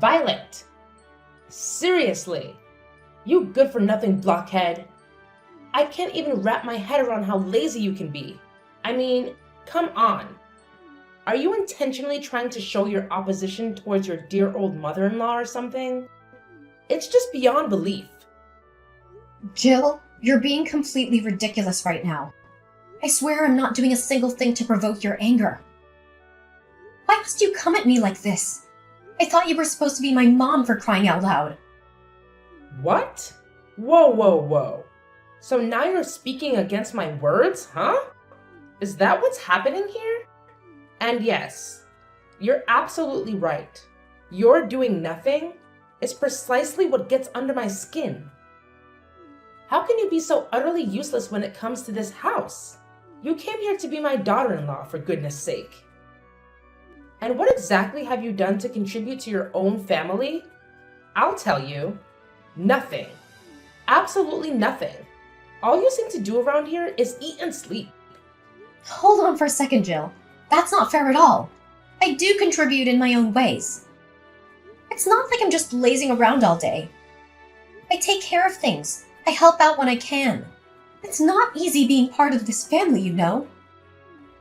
Violet! Seriously! You good-for-nothing blockhead! I can't even wrap my head around how lazy you can be. I mean, come on. Are you intentionally trying to show your opposition towards your dear old mother-in-law or something? It's just beyond belief. Jill, you're being completely ridiculous right now. I swear I'm not doing a single thing to provoke your anger. Why must you come at me like this? I thought you were supposed to be my mom, for crying out loud. What? Whoa. So now you're speaking against my words, huh? Is that what's happening here? And yes, you're absolutely right. Your doing nothing is precisely what gets under my skin. How can you be so utterly useless when it comes to this house? You came here to be my daughter-in-law, for goodness sake. And what exactly have you done to contribute to your own family? I'll tell you, nothing. Absolutely nothing. All you seem to do around here is eat and sleep. Hold on for a second, Jill. That's not fair at all. I do contribute in my own ways. It's not like I'm just lazing around all day. I take care of things. I help out when I can. It's not easy being part of this family, you know.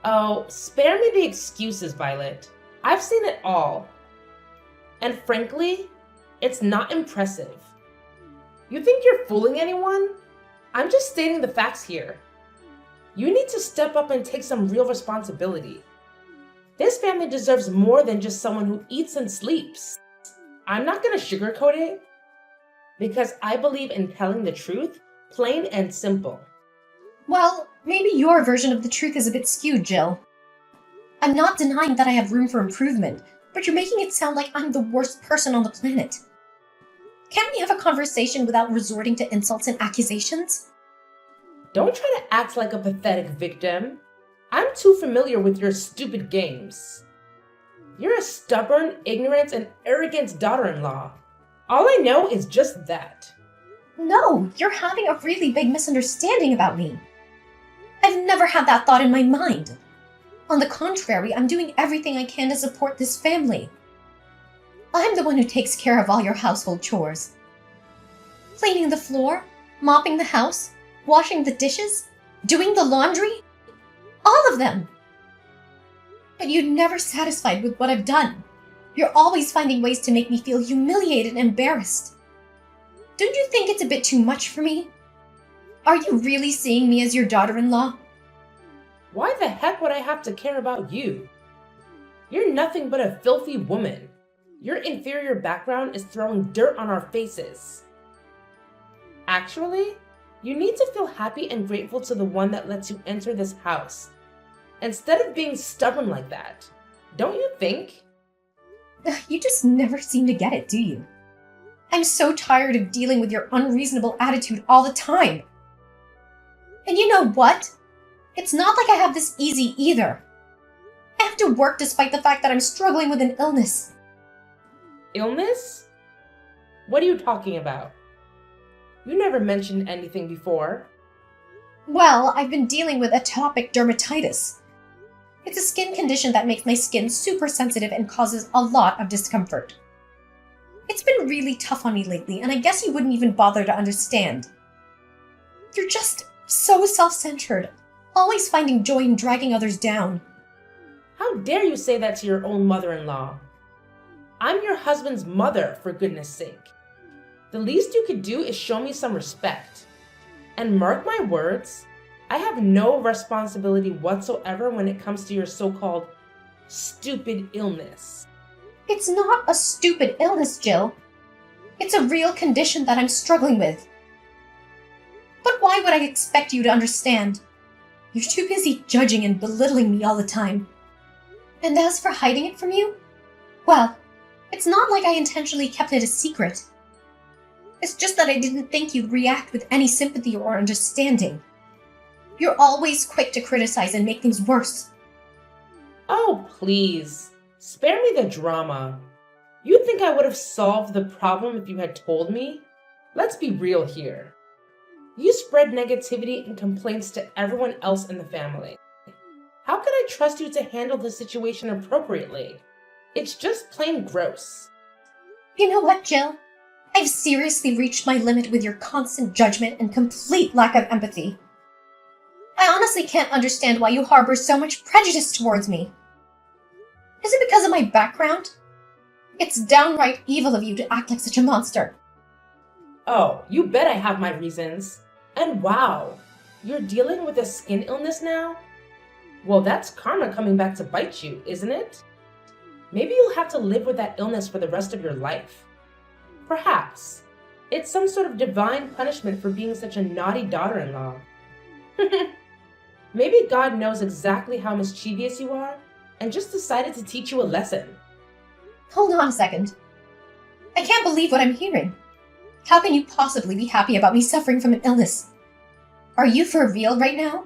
Oh, spare me the excuses, Violet. I've seen it all. And frankly, it's not impressive. You think you're fooling anyone? I'm just stating the facts here. You need to step up and take some real responsibility. This family deserves more than just someone who eats and sleeps. I'm not going to sugarcoat it, because I believe in telling the truth, plain and simple. Well, maybe your version of the truth is a bit skewed, Jill. I'm not denying that I have room for improvement, but you're making it sound like I'm the worst person on the planet. Can't we have a conversation without resorting to insults and accusations? Don't try to act like a pathetic victim. I'm too familiar with your stupid games. You're a stubborn, ignorant, and arrogant daughter-in-law. All I know is just that. No, you're having a really big misunderstanding about me. I've never had that thought in my mind. On the contrary, I'm doing everything I can to support this family. I'm the one who takes care of all your household chores. Cleaning the floor, mopping the house, washing the dishes, doing the laundry. All of them. But you're never satisfied with what I've done. You're always finding ways to make me feel humiliated and embarrassed. Don't you think it's a bit too much for me? Are you really seeing me as your daughter-in-law? Why the heck would I have to care about you? You're nothing but a filthy woman. Your inferior background is throwing dirt on our faces. Actually, you need to feel happy and grateful to the one that lets you enter this house, instead of being stubborn like that. Don't you think? You just never seem to get it, do you? I'm so tired of dealing with your unreasonable attitude all the time. And you know what? It's not like I have this easy either. I have to work despite the fact that I'm struggling with an illness. Illness? What are you talking about? You never mentioned anything before. Well, I've been dealing with atopic dermatitis. It's a skin condition that makes my skin super sensitive and causes a lot of discomfort. It's been really tough on me lately, and I guess you wouldn't even bother to understand. You're just so self-centered, always finding joy in dragging others down. How dare you say that to your own mother-in-law? I'm your husband's mother, for goodness sake. The least you could do is show me some respect. And mark my words, I have no responsibility whatsoever when it comes to your so-called stupid illness. It's not a stupid illness, Jill. It's a real condition that I'm struggling with. But why would I expect you to understand? You're too busy judging and belittling me all the time. And as for hiding it from you, well, it's not like I intentionally kept it a secret. It's just that I didn't think you'd react with any sympathy or understanding. You're always quick to criticize and make things worse. Oh, please. Spare me the drama. You think I would have solved the problem if you had told me? Let's be real here. You spread negativity and complaints to everyone else in the family. How could I trust you to handle the situation appropriately? It's just plain gross. You know what, Jill? I've seriously reached my limit with your constant judgment and complete lack of empathy. I honestly can't understand why you harbor so much prejudice towards me. Is it because of my background? It's downright evil of you to act like such a monster. Oh, you bet I have my reasons. And wow, you're dealing with a skin illness now? Well, that's karma coming back to bite you, isn't it? Maybe you'll have to live with that illness for the rest of your life. Perhaps it's some sort of divine punishment for being such a naughty daughter-in-law. Maybe God knows exactly how mischievous you are and just decided to teach you a lesson. Hold on a second. I can't believe what I'm hearing. How can you possibly be happy about me suffering from an illness? Are you for real right now?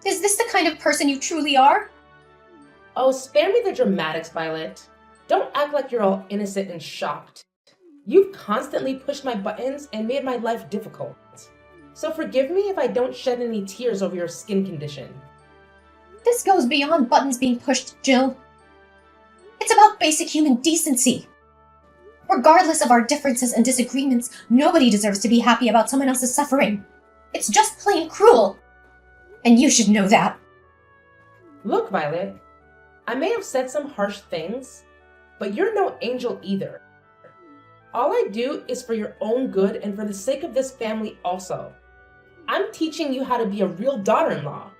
Is this the kind of person you truly are? Oh, spare me the dramatics, Violet. Don't act like you're all innocent and shocked. You've constantly pushed my buttons and made my life difficult. So forgive me if I don't shed any tears over your skin condition. This goes beyond buttons being pushed, Jill. It's about basic human decency. Regardless of our differences and disagreements, nobody deserves to be happy about someone else's suffering. It's just plain cruel. And you should know that. Look, Violet, I may have said some harsh things, but you're no angel either. All I do is for your own good and for the sake of this family also. I'm teaching you how to be a real daughter-in-law.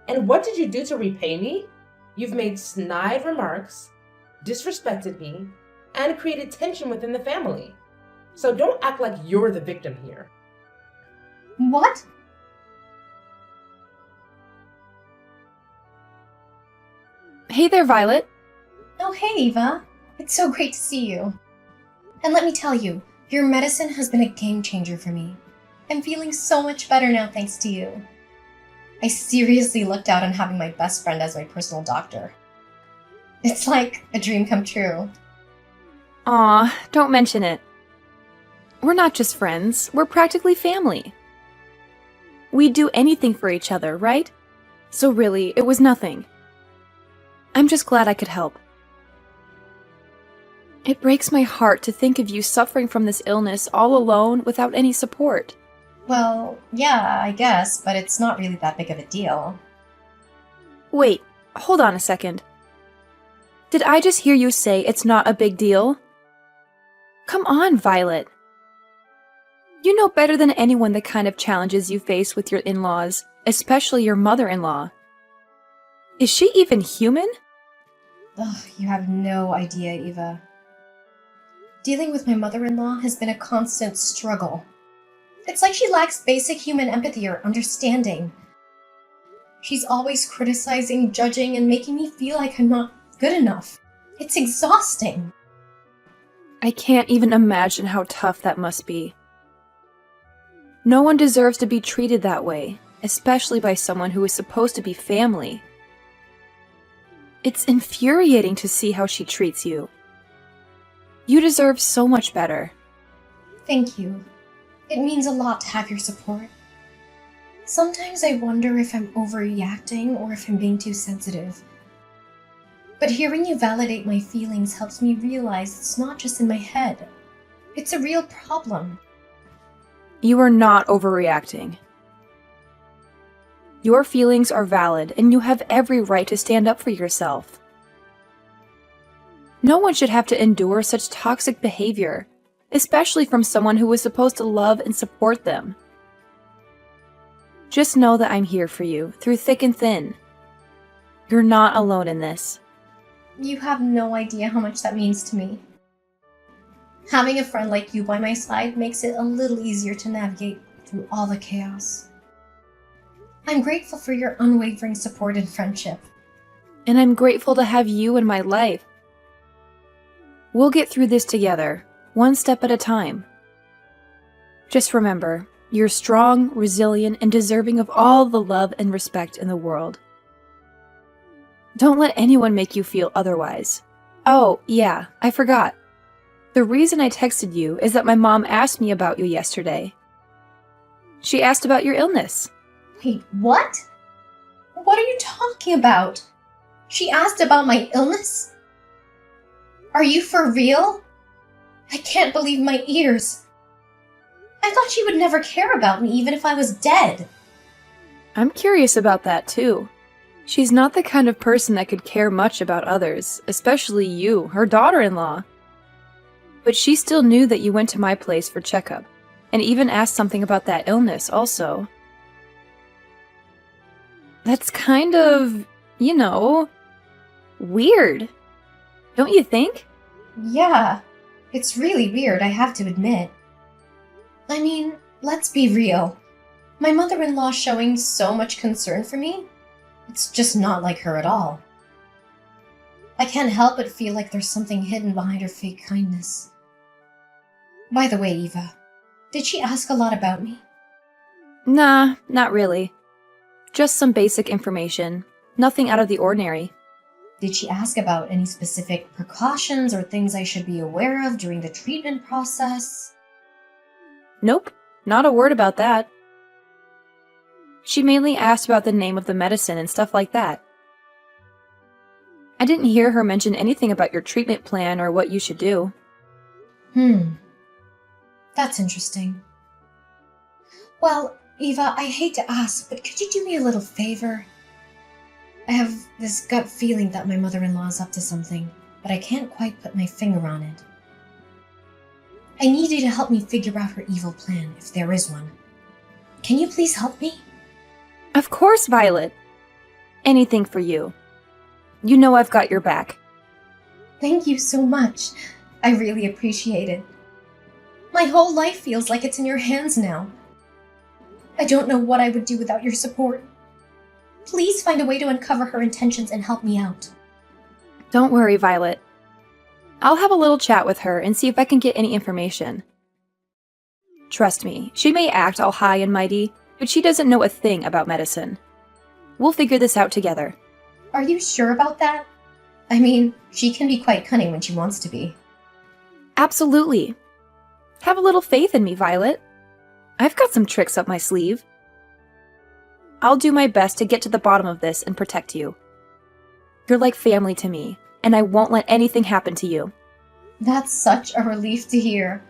And what did you do to repay me? You've made snide remarks, disrespected me, and created tension within the family. So don't act like you're the victim here. What? Hey there, Violet. Oh, hey, Eva. It's so great to see you. And let me tell you, your medicine has been a game changer for me. I'm feeling so much better now thanks to you. I seriously looked out on having my best friend as my personal doctor. It's like a dream come true. Aw, don't mention it. We're not just friends, we're practically family. We'd do anything for each other, right? So really, it was nothing. I'm just glad I could help. It breaks my heart to think of you suffering from this illness all alone without any support. Well, yeah, I guess, but it's not really that big of a deal. Wait, hold on a second. Did I just hear you say it's not a big deal? Come on, Violet. You know better than anyone the kind of challenges you face with your in-laws, especially your mother-in-law. Is she even human? Ugh, you have no idea, Eva. Dealing with my mother-in-law has been a constant struggle. It's like she lacks basic human empathy or understanding. She's always criticizing, judging, and making me feel like I'm not good enough. It's exhausting. I can't even imagine how tough that must be. No one deserves to be treated that way, especially by someone who is supposed to be family. It's infuriating to see how she treats you. You deserve so much better. Thank you. It means a lot to have your support. Sometimes I wonder if I'm overreacting or if I'm being too sensitive. But hearing you validate my feelings helps me realize it's not just in my head. It's a real problem. You are not overreacting. Your feelings are valid, and you have every right to stand up for yourself. No one should have to endure such toxic behavior, especially from someone who was supposed to love and support them. Just know that I'm here for you, through thick and thin. You're not alone in this. You have no idea how much that means to me. Having a friend like you by my side makes it a little easier to navigate through all the chaos. I'm grateful for your unwavering support and friendship. And I'm grateful to have you in my life. We'll get through this together, one step at a time. Just remember, you're strong, resilient, and deserving of all the love and respect in the world. Don't let anyone make you feel otherwise. Oh, yeah, I forgot. The reason I texted you is that my mom asked me about you yesterday. She asked about your illness. Wait, what? What are you talking about? She asked about my illness? Are you for real? I can't believe my ears. I thought she would never care about me even if I was dead. I'm curious about that too. She's not the kind of person that could care much about others, especially you, her daughter-in-law. But she still knew that you went to my place for checkup, and even asked something about that illness also. That's kind of, weird. Don't you think? Yeah, it's really weird, I have to admit. I mean, let's be real. My mother-in-law showing so much concern for me? It's just not like her at all. I can't help but feel like there's something hidden behind her fake kindness. By the way, Eva, did she ask a lot about me? Nah, not really. Just some basic information. Nothing out of the ordinary. Did she ask about any specific precautions or things I should be aware of during the treatment process? Nope, not a word about that. She mainly asked about the name of the medicine and stuff like that. I didn't hear her mention anything about your treatment plan or what you should do. That's interesting. Well, Eva, I hate to ask, but could you do me a little favor? I have this gut feeling that my mother-in-law is up to something, but I can't quite put my finger on it. I need you to help me figure out her evil plan, if there is one. Can you please help me? Of course, Violet. Anything for you. You know I've got your back. Thank you so much. I really appreciate it. My whole life feels like it's in your hands now. I don't know what I would do without your support. Please find a way to uncover her intentions and help me out. Don't worry, Violet. I'll have a little chat with her and see if I can get any information. Trust me, she may act all high and mighty, but she doesn't know a thing about medicine. We'll figure this out together. Are you sure about that? I mean, she can be quite cunning when she wants to be. Absolutely. Have a little faith in me, Violet. I've got some tricks up my sleeve. I'll do my best to get to the bottom of this and protect you. You're like family to me, and I won't let anything happen to you. That's such a relief to hear.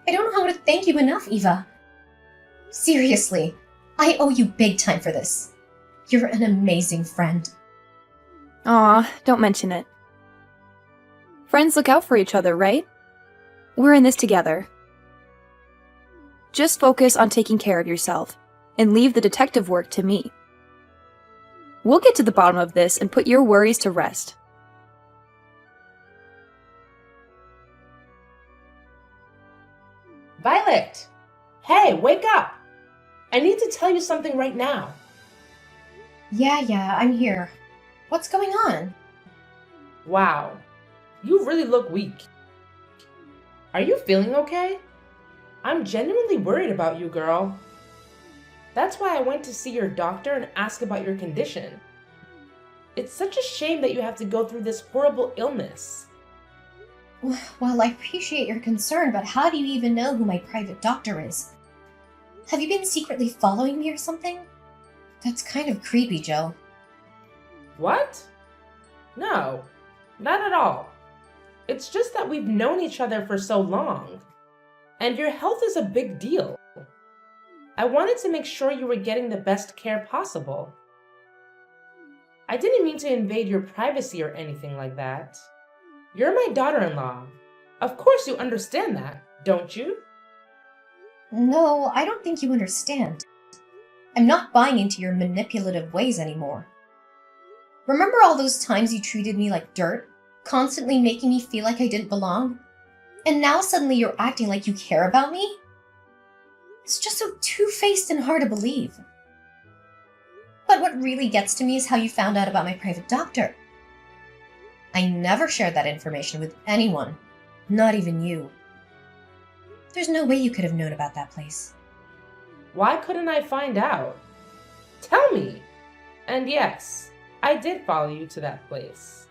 I don't know how to thank you enough, Eva. Seriously, I owe you big time for this. You're an amazing friend. Aw, don't mention it. Friends look out for each other, right? We're in this together. Just focus on taking care of yourself, and leave the detective work to me. We'll get to the bottom of this and put your worries to rest. Violet! Hey, wake up! I need to tell you something right now. Yeah, I'm here. What's going on? Wow, you really look weak. Are you feeling okay? I'm genuinely worried about you, girl. That's why I went to see your doctor and ask about your condition. It's such a shame that you have to go through this horrible illness. Well, I appreciate your concern, but how do you even know who my private doctor is? Have you been secretly following me or something? That's kind of creepy, Joe. What? No, not at all. It's just that we've known each other for so long, and your health is a big deal. I wanted to make sure you were getting the best care possible. I didn't mean to invade your privacy or anything like that. You're my daughter-in-law. Of course you understand that, don't you? No, I don't think you understand. I'm not buying into your manipulative ways anymore. Remember all those times you treated me like dirt, constantly making me feel like I didn't belong? And now suddenly you're acting like you care about me? It's just so two-faced and hard to believe. But what really gets to me is how you found out about my private doctor. I never shared that information with anyone, not even you. There's no way you could have known about that place. Why couldn't I find out? Tell me! And yes, I did follow you to that place.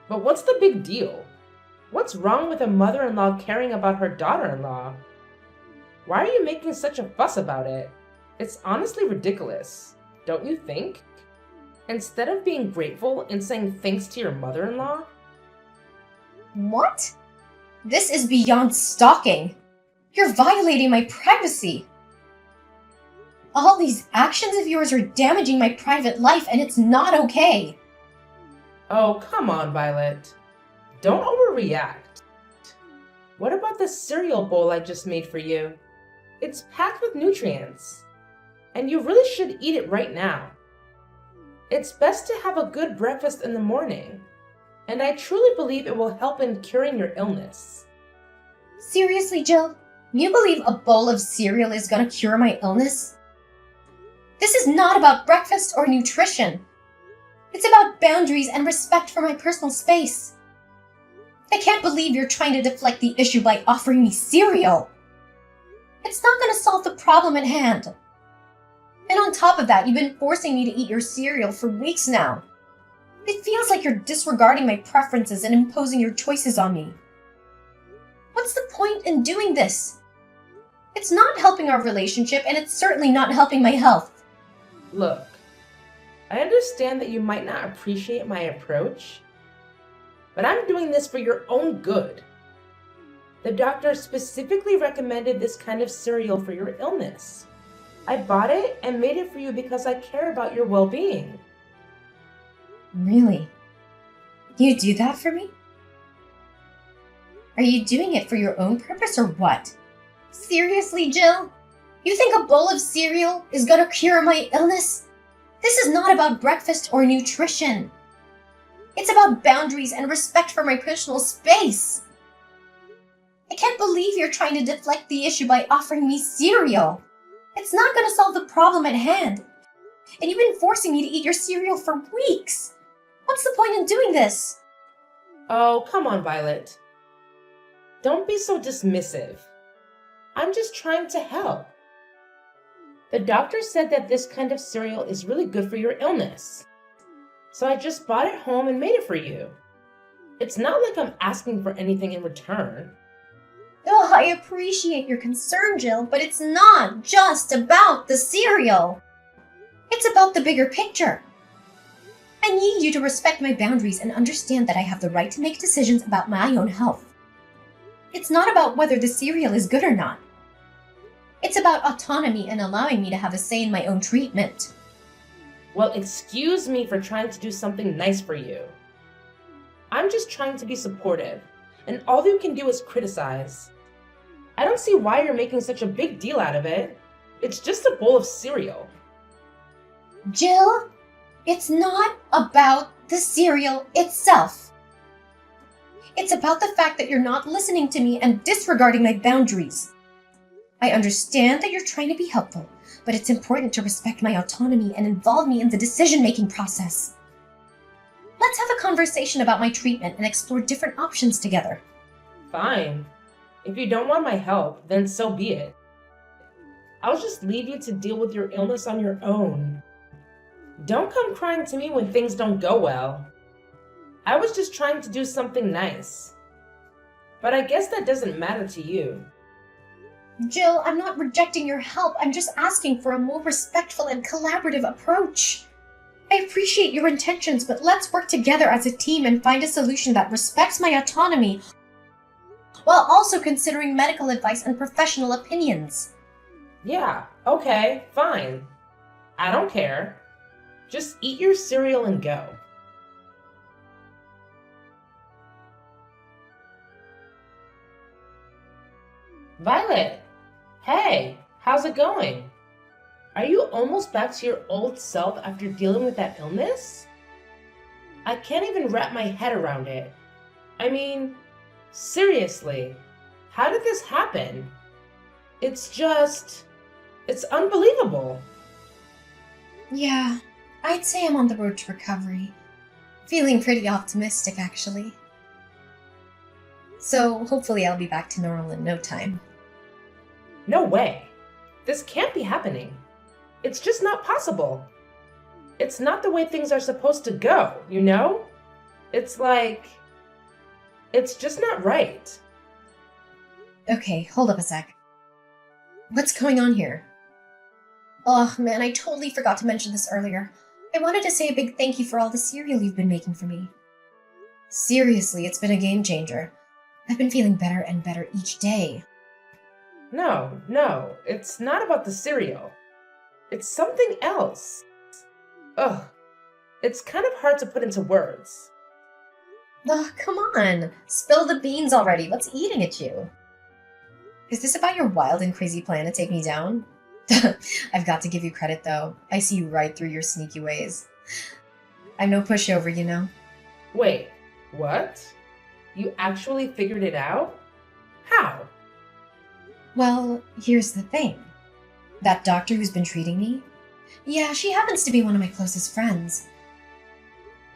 But what's the big deal? What's wrong with a mother-in-law caring about her daughter-in-law? Why are you making such a fuss about it? It's honestly ridiculous, don't you think? Instead of being grateful and saying thanks to your mother-in-law? What? This is beyond stalking. You're violating my privacy. All these actions of yours are damaging my private life, and it's not okay. Oh, come on, Violet. Don't overreact. What about the cereal bowl I just made for you? It's packed with nutrients, and you really should eat it right now. It's best to have a good breakfast in the morning, and I truly believe it will help in curing your illness. Seriously, Jill? You believe a bowl of cereal is gonna cure my illness? This is not about breakfast or nutrition. It's about boundaries and respect for my personal space. I can't believe you're trying to deflect the issue by offering me cereal. It's not gonna solve the problem at hand. And on top of that, you've been forcing me to eat your cereal for weeks now. It feels like you're disregarding my preferences and imposing your choices on me. What's the point in doing this? It's not helping our relationship, and it's certainly not helping my health. Look, I understand that you might not appreciate my approach, but I'm doing this for your own good. The doctor specifically recommended this kind of cereal for your illness. I bought it and made it for you because I care about your well-being. Really? You do that for me? Are you doing it for your own purpose or what? Seriously, Jill? You think a bowl of cereal is gonna cure my illness? This is not about breakfast or nutrition. It's about boundaries and respect for my personal space. I can't believe you're trying to deflect the issue by offering me cereal. It's not gonna solve the problem at hand. And you've been forcing me to eat your cereal for weeks. What's the point in doing this? Oh, come on, Violet. Don't be so dismissive. I'm just trying to help. The doctor said that this kind of cereal is really good for your illness. So I just bought it home and made it for you. It's not like I'm asking for anything in return. Oh, I appreciate your concern, Jill, but it's not just about the cereal. It's about the bigger picture. I need you to respect my boundaries and understand that I have the right to make decisions about my own health. It's not about whether the cereal is good or not. It's about autonomy and allowing me to have a say in my own treatment. Well, excuse me for trying to do something nice for you. I'm just trying to be supportive, and all you can do is criticize. I don't see why you're making such a big deal out of it. It's just a bowl of cereal. Jill, it's not about the cereal itself. It's about the fact that you're not listening to me and disregarding my boundaries. I understand that you're trying to be helpful, but it's important to respect my autonomy and involve me in the decision-making process. Let's have a conversation about my treatment and explore different options together. Fine. If you don't want my help, then so be it. I'll just leave you to deal with your illness on your own. Don't come crying to me when things don't go well. I was just trying to do something nice. But I guess that doesn't matter to you. Jill, I'm not rejecting your help. I'm just asking for a more respectful and collaborative approach. I appreciate your intentions, but let's work together as a team and find a solution that respects my autonomy while also considering medical advice and professional opinions. Yeah, okay, fine. I don't care. Just eat your cereal and go. Violet! Hey, how's it going? Are you almost back to your old self after dealing with that illness? I can't even wrap my head around it. I mean, seriously, how did this happen? It's unbelievable. Yeah, I'd say I'm on the road to recovery. Feeling pretty optimistic, actually. So hopefully I'll be back to normal in no time. No way. This can't be happening. It's just not possible. It's not the way things are supposed to go, you know? It's just not right. Okay, hold up a sec. What's going on here? Oh man, I totally forgot to mention this earlier. I wanted to say a big thank you for all the cereal you've been making for me. Seriously, it's been a game changer. I've been feeling better and better each day. No, it's not about the cereal. It's something else. Ugh, it's kind of hard to put into words. Ugh, come on. Spill the beans already. What's eating at you? Is this about your wild and crazy plan to take me down? I've got to give you credit, though. I see right through your sneaky ways. I'm no pushover, you know? Wait, what? You actually figured it out? How? Well, here's the thing. That doctor who's been treating me? Yeah, she happens to be one of my closest friends.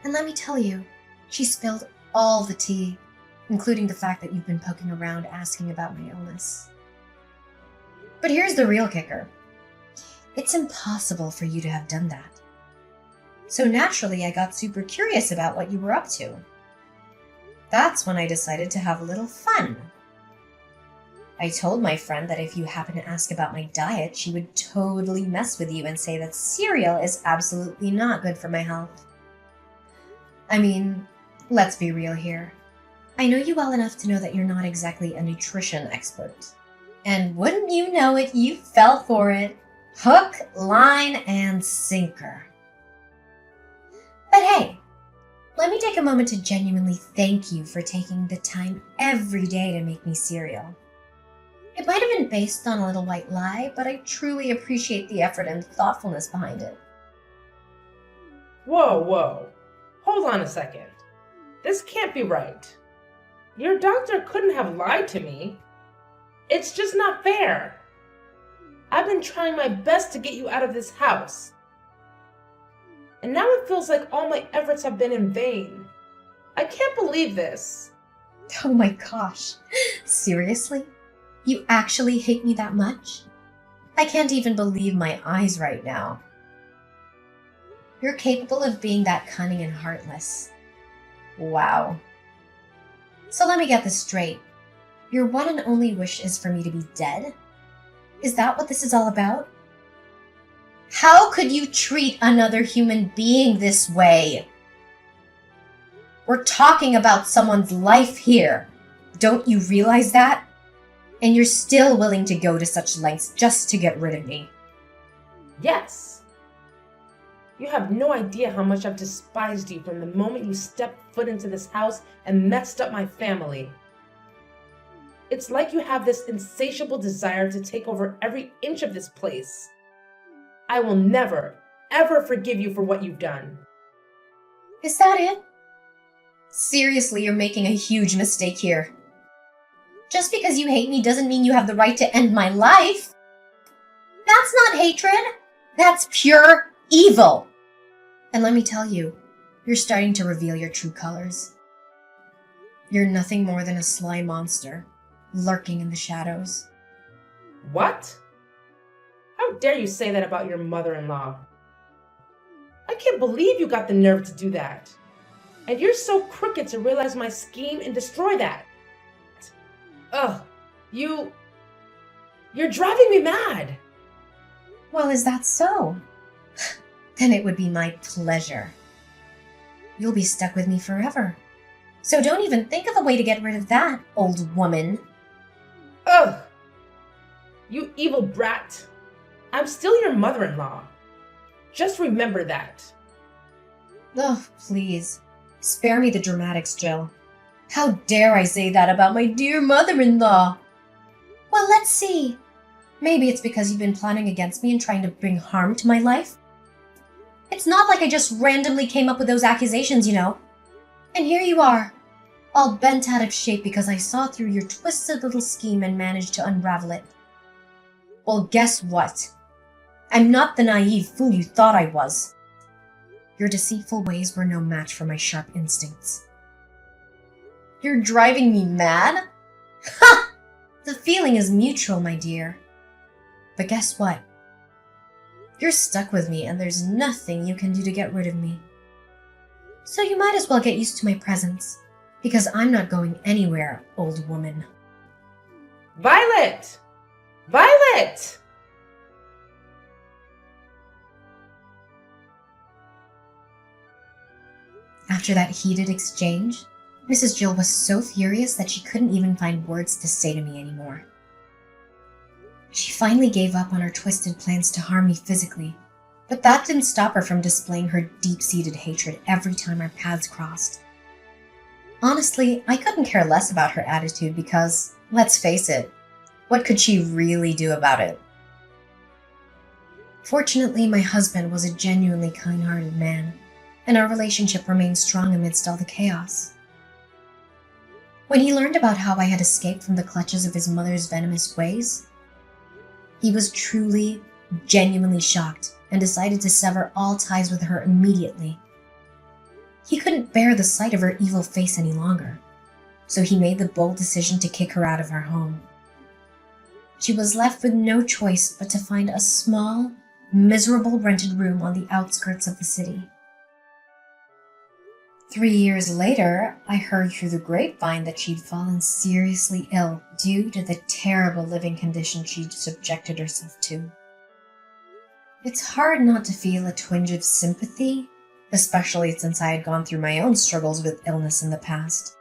And let me tell you, she spilled all the tea, including the fact that you've been poking around asking about my illness. But here's the real kicker. It's impossible for you to have done that. So naturally, I got super curious about what you were up to. That's when I decided to have a little fun. I told my friend that if you happen to ask about my diet, she would totally mess with you and say that cereal is absolutely not good for my health. I mean, let's be real here. I know you well enough to know that you're not exactly a nutrition expert. And wouldn't you know it, you fell for it. Hook, line, and sinker. But hey, let me take a moment to genuinely thank you for taking the time every day to make me cereal. It might have been based on a little white lie, but I truly appreciate the effort and thoughtfulness behind it. Whoa. Hold on a second. This can't be right. Your doctor couldn't have lied to me. It's just not fair. I've been trying my best to get you out of this house. And now it feels like all my efforts have been in vain. I can't believe this. Oh my gosh. Seriously? You actually hate me that much? I can't even believe my eyes right now. You're capable of being that cunning and heartless. Wow. So let me get this straight. Your one and only wish is for me to be dead? Is that what this is all about? How could you treat another human being this way? We're talking about someone's life here. Don't you realize that? And you're still willing to go to such lengths just to get rid of me. Yes. You have no idea how much I've despised you from the moment you stepped foot into this house and messed up my family. It's like you have this insatiable desire to take over every inch of this place. I will never, ever forgive you for what you've done. Is that it? Seriously, you're making a huge mistake here. Just because you hate me doesn't mean you have the right to end my life. That's not hatred. That's pure evil. And let me tell you, you're starting to reveal your true colors. You're nothing more than a sly monster, lurking in the shadows. What? How dare you say that about your mother-in-law? I can't believe you got the nerve to do that. And you're so crooked to realize my scheme and destroy that. Ugh, you're driving me mad. Well, is that so? Then it would be my pleasure. You'll be stuck with me forever. So don't even think of a way to get rid of that, old woman. Ugh, you evil brat. I'm still your mother-in-law. Just remember that. Oh, please. Spare me the dramatics, Jill. How dare I say that about my dear mother-in-law? Well, let's see. Maybe it's because you've been planning against me and trying to bring harm to my life. It's not like I just randomly came up with those accusations, you know. And here you are, all bent out of shape because I saw through your twisted little scheme and managed to unravel it. Well, guess what? I'm not the naive fool you thought I was. Your deceitful ways were no match for my sharp instincts. You're driving me mad? Ha! The feeling is mutual, my dear. But guess what? You're stuck with me and there's nothing you can do to get rid of me. So you might as well get used to my presence, because I'm not going anywhere, old woman. Violet! Violet! After that heated exchange, Mrs. Jill was so furious that she couldn't even find words to say to me anymore. She finally gave up on her twisted plans to harm me physically, but that didn't stop her from displaying her deep-seated hatred every time our paths crossed. Honestly, I couldn't care less about her attitude because, let's face it, what could she really do about it? Fortunately, my husband was a genuinely kind-hearted man, and our relationship remained strong amidst all the chaos. When he learned about how I had escaped from the clutches of his mother's venomous ways, he was truly, genuinely shocked and decided to sever all ties with her immediately. He couldn't bear the sight of her evil face any longer, so he made the bold decision to kick her out of our home. She was left with no choice but to find a small, miserable rented room on the outskirts of the city. 3 years later, I heard through the grapevine that she'd fallen seriously ill due to the terrible living conditions she'd subjected herself to. It's hard not to feel a twinge of sympathy, especially since I had gone through my own struggles with illness in the past.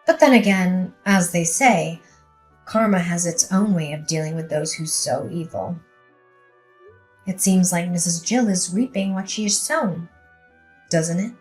But then again, as they say, karma has its own way of dealing with those who sow evil. It seems like Mrs. Jill is reaping what she has sown, doesn't it?